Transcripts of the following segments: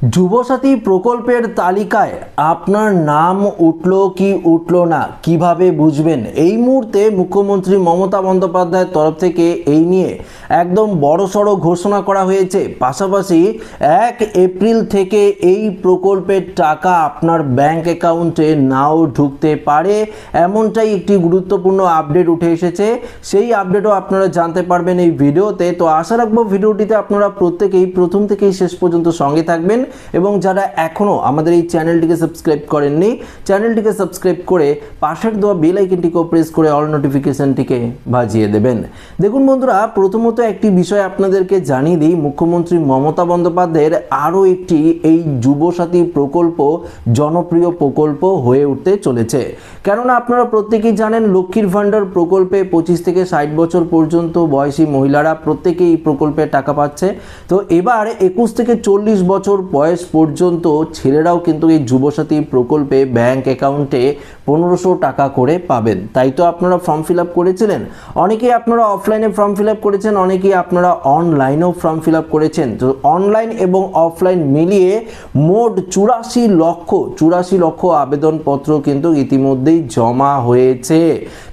যুবসাথী প্রকল্পের তালিকায় আপনার নাম উঠলো কি উঠলো না কিভাবে বুঝবেন? এই মুহূর্তে মুখ্যমন্ত্রী মমতা বন্দ্যোপাধ্যায়ের তরফ থেকে এই নিয়ে একদম বড়সড় ঘোষণা করা হয়েছে। পাশাপাশি 1 এপ্রিল থেকে এই প্রকল্পের টাকা আপনার ব্যাংক অ্যাকাউন্টে নাও ঢুকতে পারে, এমনটাই একটি গুরুত্বপূর্ণ আপডেট উঠে এসেছে। সেই আপডেটও আপনারা জানতে পারবেন এই ভিডিওতে। তো আশা রাখবো ভিডিওটিতে আপনারা প্রত্যেকেই প্রথম থেকেই শেষ পর্যন্ত সঙ্গে থাকবেন এবং যারা এখনও আমাদের এই চ্যানেলটিকে সাবস্ক্রাইব করেননি, চ্যানেলটিকে সাবস্ক্রাইব করে পাশের দেওয়া বেল আইকনটিকেও প্রেস করে অল নোটিফিকেশনটিকে বাজিয়ে দেবেন। দেখুন বন্ধুরা, প্রথমত একটি বিষয় আপনাদেরকে জানিয়ে দিই, মুখ্যমন্ত্রী মমতা বন্দ্যোপাধ্যায়ের আরও একটি এই যুবসাথী প্রকল্প জনপ্রিয় প্রকল্প হয়ে উঠতে চলেছে। কেননা আপনারা প্রত্যেকেই জানেন লক্ষ্মীর ভাণ্ডার প্রকল্পে 25 থেকে 60 বছর পর্যন্ত বয়সী মহিলারা প্রত্যেকেই এই প্রকল্পে টাকা পাচ্ছে। তো এবার 21 থেকে 40 বছর বয়স পর্যন্ত ছেলেরাও কিন্তু এই যুবসাথী প্রকল্পে ব্যাংক অ্যাকাউন্টে 1500 টাকা করে পাবেন। তাই তো আপনারা ফর্ম ফিল আপ করেছিলেন, অনেকেই আপনারা অফলাইনে ফর্ম ফিল আপ করেছেন, অনেকেই আপনারা অনলাইনেও ফর্ম ফিল আপ করেছেন। তো অনলাইন এবং অফলাইন মিলিয়ে মোট 84 লক্ষ আবেদনপত্র কিন্তু ইতিমধ্যেই জমা হয়েছে।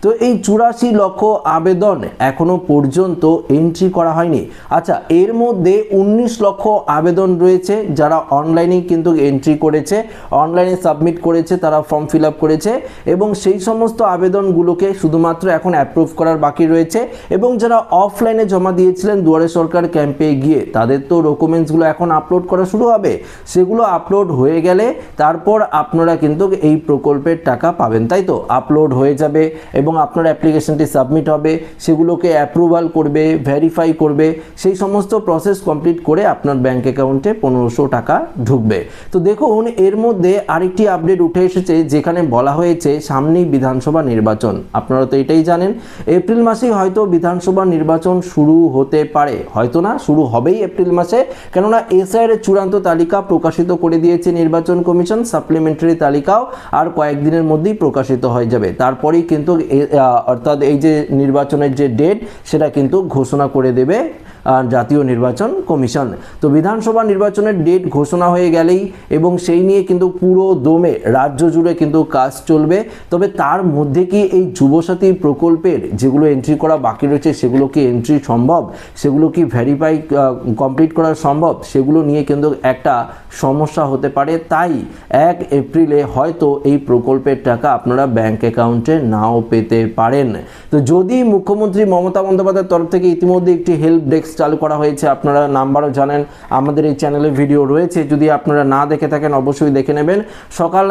তো এই 84 লক্ষ আবেদন এখনো পর্যন্ত এন্ট্রি করা হয়নি। আচ্ছা, এর মধ্যে 19 লক্ষ আবেদন রয়েছে যারা অনলাইনে কিন্তু এন্ট্রি করেছে, অনলাইনে সাবমিট করেছে, তারা ফর্ম ফিল আপ করেছে এবং সেই সমস্ত আবেদনগুলোকে শুধুমাত্র এখন অ্যাপ্রুভ করার বাকি রয়েছে। এবং যারা অফলাইনে জমা দিয়েছিলেন দুয়ারে সরকার ক্যাম্পে গিয়ে, তাদের তো ডকুমেন্টসগুলো এখন আপলোড করা শুরু হবে। সেগুলো আপলোড হয়ে গেলে তারপর আপনারা কিন্তু এই প্রকল্পের টাকা পাবেন। তাই তো আপলোড হয়ে যাবে এবং আপনার অ্যাপ্লিকেশনটি সাবমিট হবে, সেগুলোকে অ্যাপ্রুভাল করবে, ভেরিফাই করবে, সেই সমস্ত প্রসেস কমপ্লিট করে আপনার ব্যাংক অ্যাকাউন্টে 1500 টাকা ঢুকবে। তো দেখুন, এর মধ্যে আরেকটি আপডেট উঠে এসেছে যেখানে বলা হয়েছে সামনেই বিধানসভা নির্বাচন। আপনারা তো এটাই জানেন, এপ্রিল মাসেই হয়তো বিধানসভা নির্বাচন শুরু হতে পারে, হয়তো না, শুরু হবেই এপ্রিল মাসে। কেননা এসআইআর এর চূড়ান্ত তালিকা প্রকাশিত করে দিয়েছে নির্বাচন কমিশন, সাপ্লিমেন্টারি তালিকাও আর কয়েকদিনের মধ্যেই প্রকাশিত হয়ে যাবে। তারপরেই কিন্তু অর্থাৎ এই যে নির্বাচনের যে ডেট সেটা কিন্তু ঘোষণা করে দেবে জাতীয় নির্বাচন কমিশন। তো বিধানসভা নির্বাচনের ডেট ঘোষণা হয়ে গেলেই এবং সেই নিয়ে কিন্তু পুরো দমে রাজ্য জুড়ে কিন্তু কাজ চলবে। তবে তার মধ্যে কি এই যুবসাথী প্রকল্পের যেগুলো এন্ট্রি করা বাকি রয়েছে সেগুলো কি এন্ট্রি সম্ভব, সেগুলো কি ভেরিফাই কমপ্লিট করা সম্ভব, সেগুলো নিয়ে কিন্তু একটা সমস্যা হতে পারে। তাই 1 এপ্রিলে হয়তো এই প্রকল্পের টাকা আপনারা ব্যাংক অ্যাকাউন্টে নাও পেতে পারেন। তো যদি মুখ্যমন্ত্রী মমতা বন্দ্যোপাধ্যায়ের তরফ থেকে ইতিমধ্যে একটি হেল্প ডেস্ক চালু করা হয়েছে, আপনারা নাম্বারও জানেন, আমাদের এই চ্যানেলে ভিডিও রয়েছে, যদি আপনারা না দেখে থাকেন অবশ্যই দেখে নেবেন। সকাল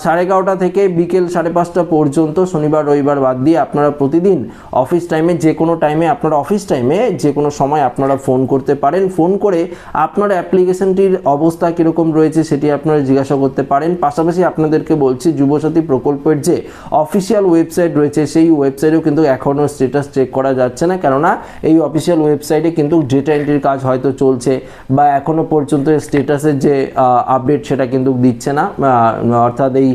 11:30 থেকে বিকেল 5:30 পর্যন্ত শনিবার রবিবার বাদ দিয়ে আপনারা প্রতিদিন অফিস টাইমে যে কোনো টাইমে আপনারা অফিস টাইমে যে কোনো সময় আপনারা ফোন করতে পারেন। ফোন করে আপনার অ্যাপ্লিকেশনটির অবস্থা কীরকম রয়েছে সেটি আপনারা জিজ্ঞাসা করতে পারেন। পাশাপাশি আপনাদেরকে বলছি যুবসাথী প্রকল্পের যে অফিসিয়াল ওয়েবসাইট রয়েছে সেই ওয়েবসাইটেও কিন্তু এখনও স্ট্যাটাস চেক করা যাচ্ছে না, কেননা এই অফিসিয়াল ওয়েবসাইটে কিন্তু ডেটা এন্ট্রির কাজ হয়তো চলছে বা এখনও পর্যন্ত স্ট্যাটাসের যে আপডেট সেটা কিন্তু দিচ্ছে না, অর্থাৎ এই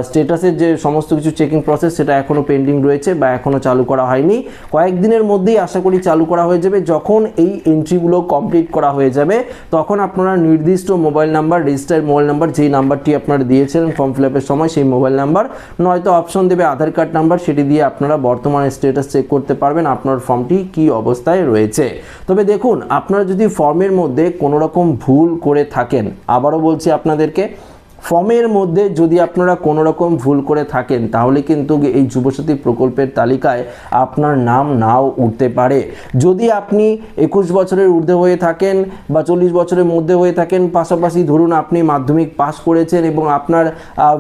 স্ট্যাটাসের যে সমস্ত কিছু চেকিং প্রসেস সেটা এখনও পেন্ডিং রয়েছে বা এখনও চালু করা হয়নি। কয়েকদিনের মধ্যেই আশা করি চালু করা হয়ে যাবে। যখন এই এন্ট্রিগুলো কমপ্লিট করা হয়ে যাবে তখন আপনারা নির্দিষ্ট mobile number, registered mobile number, যেই নাম্বারটি আপনারা দিয়েছিলেন ফর্ম ফিল আপের সময় সেই মোবাইল নাম্বার, নয়তো অপশন দেবে আধার কার্ড নাম্বার, সেটি দিয়ে আপনারা বর্তমানে স্ট্যাটাস চেক করতে পারবেন আপনার ফর্মটি কী অবস্থায় রয়েছে। তবে দেখুন, আপনারা যদি ফর্মের মধ্যে কোনো রকম ভুল করে থাকেন, আবারও বলছি আপনাদেরকে, ফর্মের মধ্যে যদি আপনারা কোনো রকম ভুল করে থাকেন তাহলে কিন্তু এই যুবসাথী প্রকল্পের তালিকায় আপনার নাম নাও উঠতে পারে। যদি আপনি 21 বছরের ঊর্ধ্বে হয়ে থাকেন বা 40 বছরের মধ্যে হয়ে থাকেন, পাশাপাশি ধরুন আপনি মাধ্যমিক পাস করেছেন এবং আপনার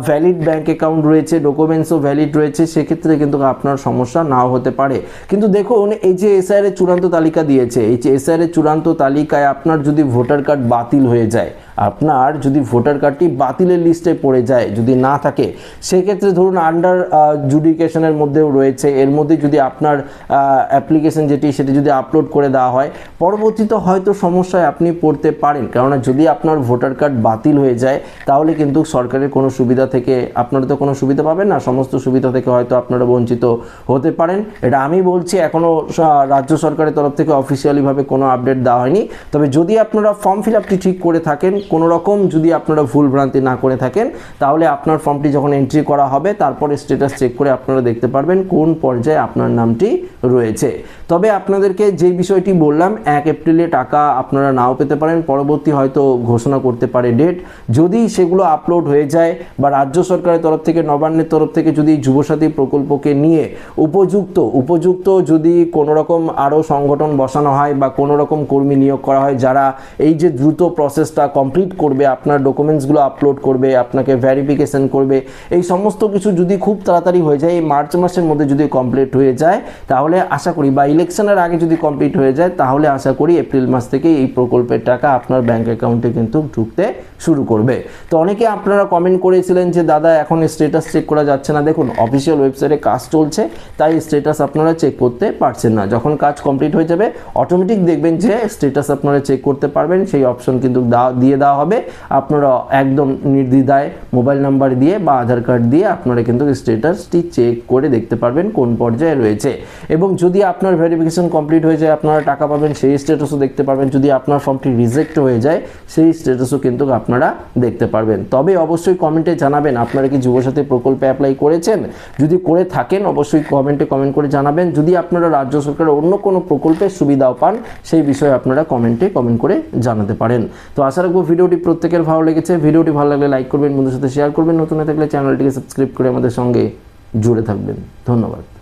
ভ্যালিড ব্যাংক অ্যাকাউন্ট রয়েছে, ডকুমেন্টসও ভ্যালিড রয়েছে, সেক্ষেত্রে কিন্তু আপনার সমস্যা নাও হতে পারে। কিন্তু দেখুন, এই যে এসআইআর এর চূড়ান্ত তালিকা দিয়েছে, এই যে এসআইআর এর চূড়ান্ত তালিকায় আপনার যদি ভোটার কার্ড বাতিল হয়ে যায়, আপনার যদি ভোটার কার্ডটি বাতিলের লিস্টে পড়ে যায়, যদি না থাকে, সেক্ষেত্রে ধরুন আন্ডার জুডিকেশনের মধ্যেও রয়েছে, এর মধ্যে যদি আপনার অ্যাপ্লিকেশন যেটি সেটি যদি আপলোড করে দেওয়া হয়, পরবর্তীতে হয়তো সমস্যায় আপনি পড়তে পারেন। কেননা যদি আপনার ভোটার কার্ড বাতিল হয়ে যায় তাহলে কিন্তু সরকারের কোনো সুবিধা থেকে আপনারা তো কোনো সুবিধা পাবেন না, সমস্ত সুবিধা থেকে হয়তো আপনারা বঞ্চিত হতে পারেন। এটা আমি বলছি, এখনও রাজ্য সরকারের তরফ থেকে অফিসিয়ালিভাবে কোনো আপডেট দেওয়া হয়নি। তবে যদি আপনারা ফর্ম ফিল আপটি ঠিক করে থাকেন কোনো রকম যদি আপনারা ভুল ভ্রান্তি না করে থাকেন, তাহলে আপনার ফর্মটি যখন এন্ট্রি করা হবে তারপরে স্ট্যাটাস চেক করে আপনারা দেখতে পারবেন কোন পর্যায়ে আপনার নামটি রয়েছে। তবে আপনাদেরকে যে বিষয়টি বললাম, 1 এপ্রিলে টাকা আপনারা নাও পেতে পারেন, পরবর্তী হয়তো ঘোষণা করতে পারে ডেট। যদি সেগুলো আপলোড হয়ে যায় বা রাজ্য সরকারের তরফ থেকে, নবান্নের তরফ থেকে যদি যুবসাথী প্রকল্পকে নিয়ে উপযুক্ত যদি কোনো রকম আরও সংগঠন বসানো হয় বা কোনো রকম কর্মী নিয়োগ করা হয় যারা এই যে দ্রুত প্রসেসটা কমপ্লিট করবে, আপনার ডকুমেন্টসগুলো আপলোড করবে, আপনাকে ভেরিফিকেশন করবে, এই সমস্ত কিছু যদি খুব তাড়াতাড়ি হয়ে যায়, এই মার্চ মাসের মধ্যে যদি কমপ্লিট হয়ে যায়, তাহলে আশা করি, বা ইলেকশনের আগে যদি কমপ্লিট হয়ে যায়, তাহলে আশা করি এপ্রিল মাস থেকে এই প্রকল্পের টাকা আপনার ব্যাংক অ্যাকাউন্টে কিন্তু ঢুকতে শুরু করবে। তো অনেকে আপনারা কমেন্ট করেছিলেন যে দাদা এখন স্ট্যাটাস চেক করা যাচ্ছে না। দেখুন, অফিসিয়াল ওয়েবসাইটে কাজ চলছে, তাই স্ট্যাটাস আপনারা চেক করতে পারছেন না। যখন কাজ কমপ্লিট হয়ে যাবে অটোমেটিক দেখবেন যে স্ট্যাটাস আপনারা চেক করতে পারবেন, সেই অপশন কিন্তু দিয়ে দেওয়া হবে। আপনারা একদম নির্দ্বিধায় মোবাইল নাম্বার দিয়ে বা আধার কার্ড দিয়ে আপনারা কিন্তু স্ট্যাটাসটি চেক করে দেখতে পারবেন কোন পর্যায়ে রয়েছে। এবং যদি আপনার ভেরিফিকেশন কমপ্লিট হয়ে যায়, আপনারা টাকা পাবেন, সেই স্ট্যাটাসও দেখতে পারবেন। যদি আপনার ফর্মটি রিজেক্ট হয়ে যায়, সেই স্ট্যাটাসও কিন্তু আপনারা দেখতে পারবেন। তবে অবশ্যই কমেন্টে জানাবেন আপনারা কি যুবসাথী প্রকল্পে অ্যাপ্লাই করেছেন। যদি করে থাকেন অবশ্যই কমেন্ট করে জানাবেন। যদি আপনারা রাজ্য সরকারের অন্য কোনো প্রকল্পের সুবিধাও পান, সেই বিষয়ে আপনারা কমেন্ট করে জানাতে পারেন। তো আশা রাখবো ভিডিওটি প্রত্যেকের ভালো লেগেছে। ভিডিওটি ভালো লাগলে লাইক করবেন, বন্ধুদের সাথে শেয়ার করবেন, নতুন হয়ে থাকলে চ্যানেলটিকে সাবস্ক্রাইব করে আমাদের সঙ্গে জুড়ে থাকবেন। ধন্যবাদ।